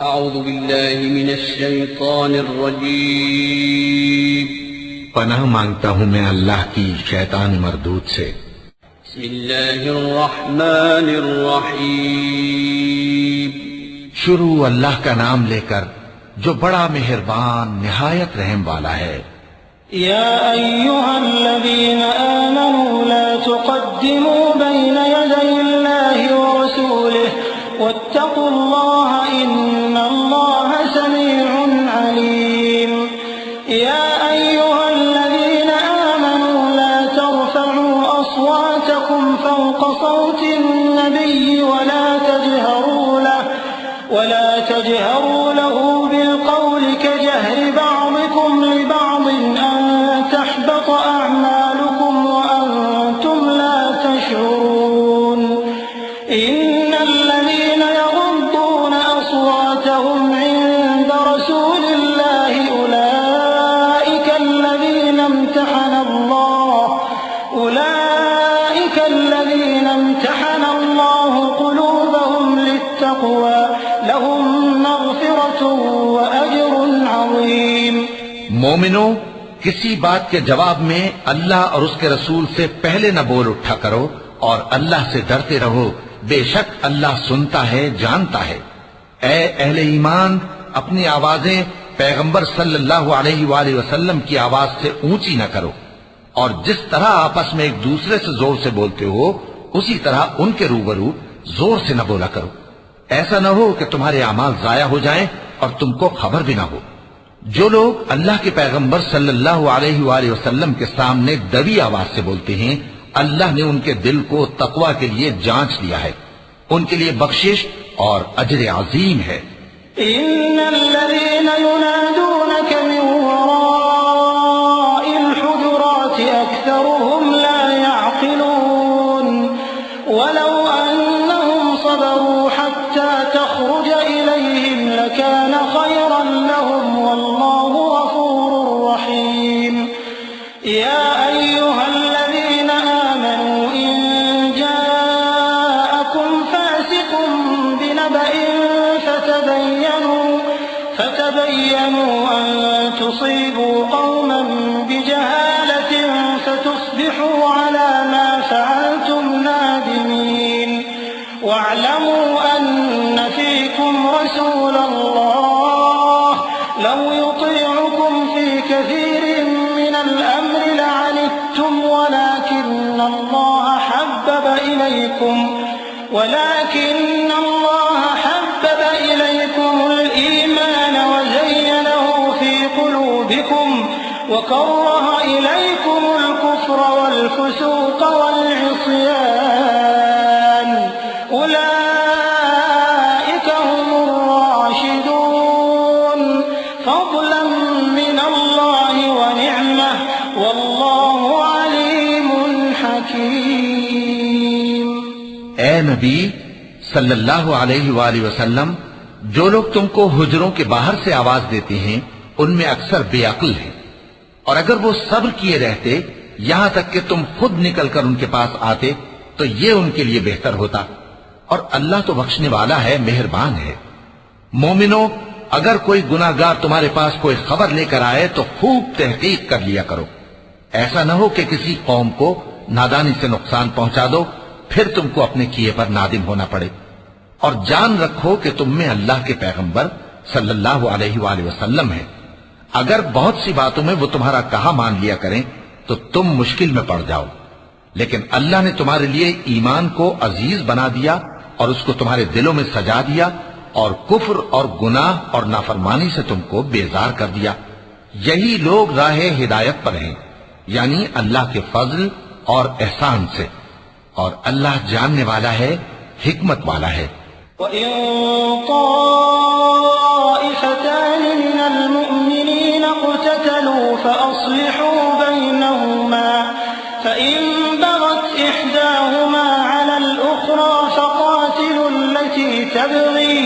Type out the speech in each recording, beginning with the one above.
اعوذ باللہ من الشیطان الرجیم پناہ مانگتا ہوں میں اللہ کی شیطان مردود سے۔ بسم اللہ الرحمن الرحیم شروع اللہ کا نام لے کر جو بڑا مہربان نہایت رحم والا ہے۔ یا ایھا الذین آمنوا لا تقدموا بین یدی اللہ ورسولہ واتقوا اللہ ان اللہ سمیع علیم۔ یا ایھا الذین آمنوا لا ترفعوا اصواتکم فوق صوت النبی ولا تجهروا له بالقول كجهر بعضكم لبعض أن تحبط أعمالكم وأنتم لا تشعرون۔ إن الذين يغضون أصواتهم عند رسول الله أولئك الذين امتحن الله قلوبهم للتقوى لهم مغفرة وأجر عظيم۔ مومنو، کسی بات کے جواب میں اللہ اور اس کے رسول سے پہلے نہ بول اٹھا کرو اور اللہ سے ڈرتے رہو، بے شک اللہ سنتا ہے، جانتا ہے۔ اے اہل ایمان، اپنی آوازیں پیغمبر صلی اللہ علیہ وآلہ وسلم کی آواز سے اونچی نہ کرو، اور جس طرح آپس میں ایک دوسرے سے زور سے بولتے ہو اسی طرح ان کے روبرو زور سے نہ بولا کرو، ایسا نہ ہو کہ تمہارے اعمال ضائع ہو جائیں اور تم کو خبر بھی نہ ہو۔ جو لوگ اللہ کے پیغمبر صلی اللہ علیہ وآلہ وسلم کے سامنے دبی آواز سے بولتے ہیں، اللہ نے ان کے دل کو تقوی کے لیے جانچ لیا ہے، ان کے لیے بخشش اور اجر عظیم ہے۔ ان الذين ينادونك من وراء الحجرات اكثرهم لا يعقلون ولو انهم صبروا حتى تخرج اليهم لكان خيرا لهم والله غفور رحيم۔ يا ايها الذين امنوا ان جاءكم فاسق بنبأ فتبينوا أن تصيبوا قوما بجهالة فتصبحوا على ما فعلتم نادمين۔ واعلموا أن فيكم رسول الله لو يطيعكم في كثير من الأمر لعنتم ولكن الله حبب إليكم الإيمان وزينه في قلوبكم وكره إليكم الكفر والفسوق والعصيان أولئك هم الراشدون فضلا من الله ونعمة والله عليم حكيم۔ اے نبی صلی اللہ علیہ وآلہ وسلم، جو لوگ تم کو حجروں کے باہر سے آواز دیتے ہیں ان میں اکثر بے عقل ہیں، اور اگر وہ صبر کیے رہتے یہاں تک کہ تم خود نکل کر ان کے پاس آتے تو یہ ان کے لیے بہتر ہوتا، اور اللہ تو بخشنے والا ہے، مہربان ہے۔ مومنو، اگر کوئی گناہگار تمہارے پاس کوئی خبر لے کر آئے تو خوب تحقیق کر لیا کرو، ایسا نہ ہو کہ کسی قوم کو نادانی سے نقصان پہنچا دو پھر تم کو اپنے کیے پر نادم ہونا پڑے۔ اور جان رکھو کہ تم میں اللہ کے پیغمبر صلی اللہ علیہ وآلہ وسلم ہیں، اگر بہت سی باتوں میں وہ تمہارا کہا مان لیا کریں تو تم مشکل میں پڑ جاؤ، لیکن اللہ نے تمہارے لیے ایمان کو عزیز بنا دیا اور اس کو تمہارے دلوں میں سجا دیا، اور کفر اور گناہ اور نافرمانی سے تم کو بیزار کر دیا۔ یہی لوگ راہ ہدایت پر ہیں، یعنی اللہ کے فضل اور احسان سے، اور اللہ جاننے والا ہے، حکمت والا ہے۔ وَإِن طَائِفَتَانِ مِنَ الْمُؤْمِنِينَ اقْتَتَلُوا فَأَصْلِحُوا بَيْنَهُمَا فَإِن بَغَتْ إِحْدَاهُمَا عَلَى الْأُخْرَى فَقَاتِلُوا الَّتِي تَبْغِي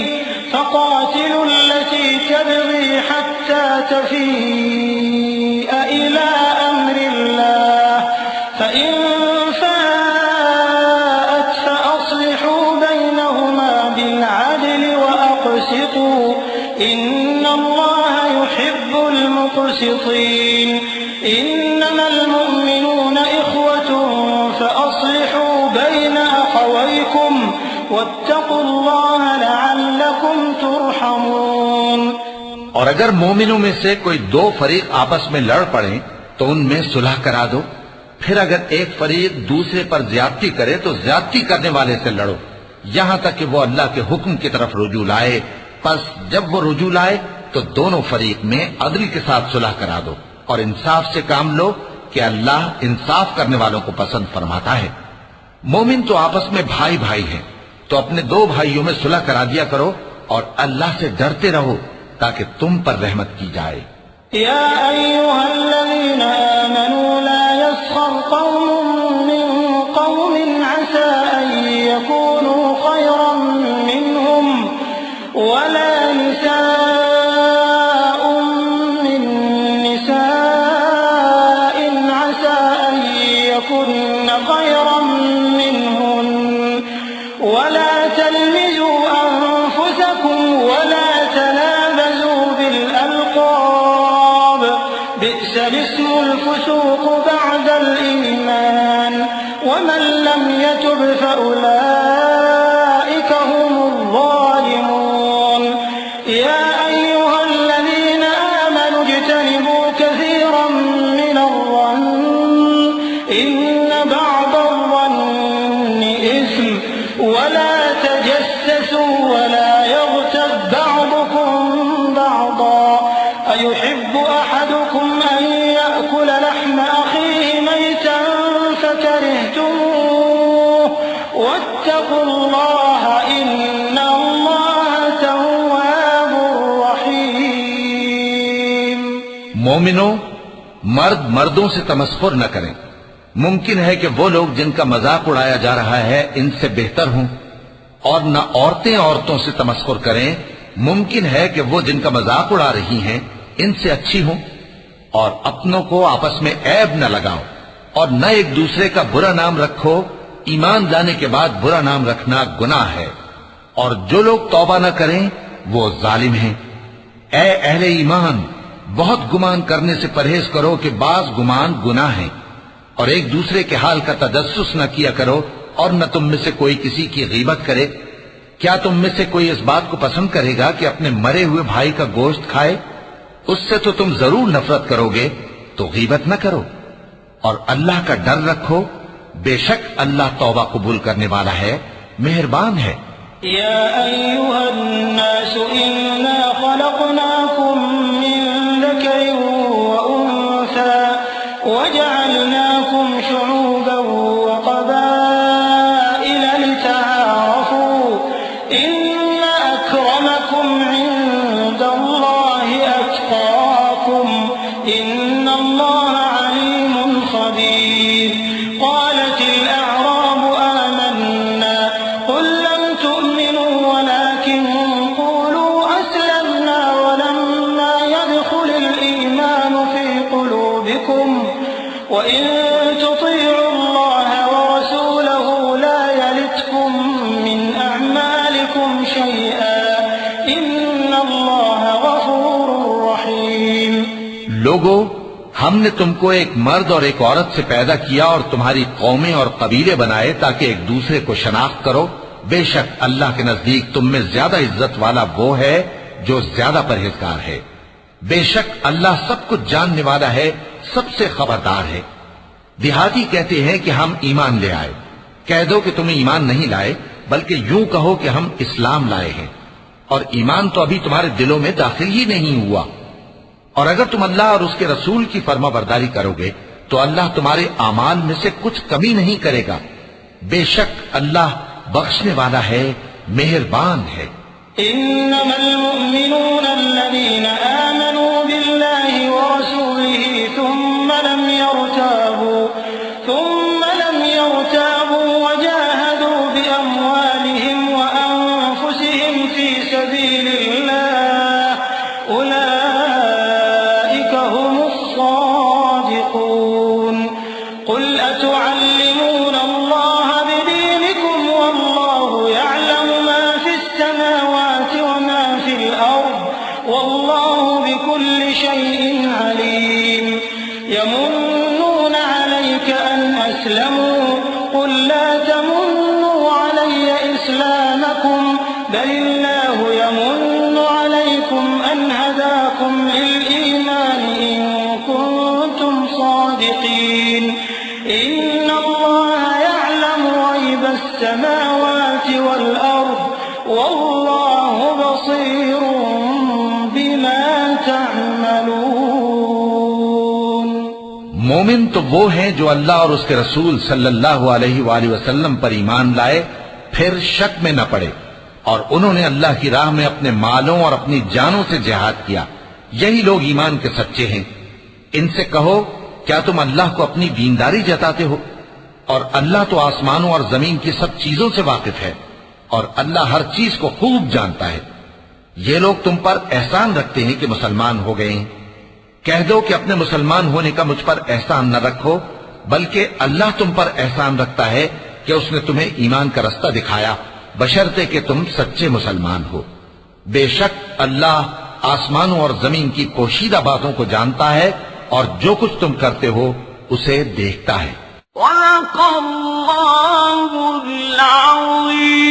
حَتَّى تَفِيءَ إِلَى أَمْرِ اللَّهِ فَإِن فَاءَتْ فَأَصْلِحُوا بَيْنَهُمَا بِالْعَدْلِ وَأَقْسِطُوا تقسطوا إن الله يحب المقسطين إنما المؤمنون إخوة فأصلحوا بين أخويكم واتقوا الله لعلكم ترحمون۔ اور اگر مومنوں میں سے کوئی دو فریق آپس میں لڑ پڑیں تو ان میں صلح کرا دو، پھر اگر ایک فریق دوسرے پر زیادتی کرے تو زیادتی کرنے والے سے لڑو، یہاں تک کہ وہ اللہ کے حکم کی طرف رجوع لائے۔ پس جب وہ رجوع لائے تو دونوں فریق میں عدل کے ساتھ صلح کرا دو اور انصاف سے کام لو کہ اللہ انصاف کرنے والوں کو پسند فرماتا ہے۔ مومن تو آپس میں بھائی بھائی ہیں، تو اپنے دو بھائیوں میں صلح کرا دیا کرو اور اللہ سے ڈرتے رہو تاکہ تم پر رحمت کی جائے۔ يا أيها الذين آمنوا لا يسخر قوم من قوم عسى أن يكونوا خيرا منهم ولا نساء من نساء عسى أن يكن خيرا منهن ولا تلمزوا أنفسكم ولا تنابزوا بالألقاب بئس الاسم الفسوق بعد الإيمان ومن لم يتب فأولئك هم الظالمون يا أيها الذين آمنوا اجتنبوا كثيرا من الظن إن بعض الظن إثم ولا تجسسوا ولا يغتب بعضكم بعضا أيحب أحدكم أن يأكل لحم أخيه ميتا فكرهتموه واتقوا الله إن الله تواب رحيم۔ مومنوں، مرد مردوں سے تمسخر نہ کریں۔ ممکن ہے کہ وہ لوگ جن کا مذاق اڑایا جا رہا ہے ان سے بہتر ہوں، اور نہ عورتیں عورتوں سے تمسخر کریں۔ ممکن ہے کہ وہ جن کا مذاق اڑا رہی ہیں ان سے اچھی ہوں، اور اپنوں کو آپس میں عیب نہ لگاؤ اور نہ ایک دوسرے کا برا نام رکھو۔ ایمان لانے کے بعد برا نام رکھنا گناہ ہے، اور جو لوگ توبہ نہ کریں وہ ظالم ہیں۔ اے اہل ایمان، بہت گمان کرنے سے پرہیز کرو کہ بعض گمان گناہ ہیں، اور ایک دوسرے کے حال کا تجسس نہ کیا کرو، اور نہ تم میں سے کوئی کسی کی غیبت کرے۔ کیا تم میں سے کوئی اس بات کو پسند کرے گا کہ اپنے مرے ہوئے بھائی کا گوشت کھائے؟ اس سے تو تم ضرور نفرت کرو گے، تو غیبت نہ کرو، اور اللہ کا ڈر رکھو، بے شک اللہ توبہ قبول کرنے والا ہے، مہربان ہے۔ يا أيها الناس إنا خلقناكم من ذكر وأنثى وجعلناكم شعوبا وقبائل لتعارفوا إن أكرمكم عند الله أتقاكم إن الله عليم خبير قالت الأعراب آمنا قل لم تؤمنوا ولكن قولوا أسلمنا ولما يدخل الإيمان في قلوبكم وإن تطيعوا الله ورسوله لا يلتكم من أعمالكم شيئا إن الله غفور رحيم۔ لوگو، ہم نے تم کو ایک مرد اور ایک عورت سے پیدا کیا اور تمہاری قومیں اور قبیلے بنائے تاکہ ایک دوسرے کو شناخت کرو۔ بے شک اللہ کے نزدیک تم میں زیادہ عزت والا وہ ہے جو زیادہ پرہیزگار ہے۔ بے شک اللہ سب کچھ جاننے والا ہے، سب سے خبردار ہے۔ دیہاتی کہتے ہیں کہ ہم ایمان لے آئے۔ کہہ دو کہ تم ایمان نہیں لائے، بلکہ یوں کہو کہ ہم اسلام لائے ہیں، اور ایمان تو ابھی تمہارے دلوں میں داخل ہی نہیں ہوا۔ اور اگر تم اللہ اور اس کے رسول کی فرما برداری کرو گے تو اللہ تمہارے اعمال میں سے کچھ کمی نہیں کرے گا۔ بے شک اللہ بخشنے والا ہے، مہربان ہے۔ إنما المؤمنون الذين آمنوا بالله ورسوله ثم لم يرتابوا وجاهدوا بأموالهم وأنفسهم في سبيل الله أولئك هم الصادقون قل أتعلمون الله بدينكم والله يعلم ما في السماوات وما في والله بكل شيء عليم يمنون عليك أن أسلموا قل لا تمنوا علي إسلامكم بل الله يمن عليكم أن هداكم للإيمان إن كنتم صادقين إن الله يعلم غيب السماوات والأرض والله بصير بما تعملون. مومن تو وہ ہیں جو اللہ اور اس کے رسول صلی اللہ علیہ وآلہ وسلم پر ایمان لائے پھر شک میں نہ پڑے اور انہوں نے اللہ کی راہ میں اپنے مالوں اور اپنی جانوں سے جہاد کیا. یہی لوگ ایمان کے سچے ہیں. ان سے کہو کیا تم اللہ کو اپنی دینداری جتاتے ہو؟ اور اللہ تو آسمانوں اور زمین کی سب چیزوں سے واقف ہے اور اللہ ہر چیز کو خوب جانتا ہے. یہ لوگ تم پر احسان رکھتے ہیں کہ مسلمان ہو گئے ہیں. کہہ دو کہ اپنے مسلمان ہونے کا مجھ پر احسان نہ رکھو بلکہ اللہ تم پر احسان رکھتا ہے کہ اس نے تمہیں ایمان کا رستہ دکھایا بشرطے کہ تم سچے مسلمان ہو. بے شک اللہ آسمانوں اور زمین کی پوشیدہ باتوں کو جانتا ہے اور جو کچھ تم کرتے ہو اسے دیکھتا ہے. صدق اللہ العظیم.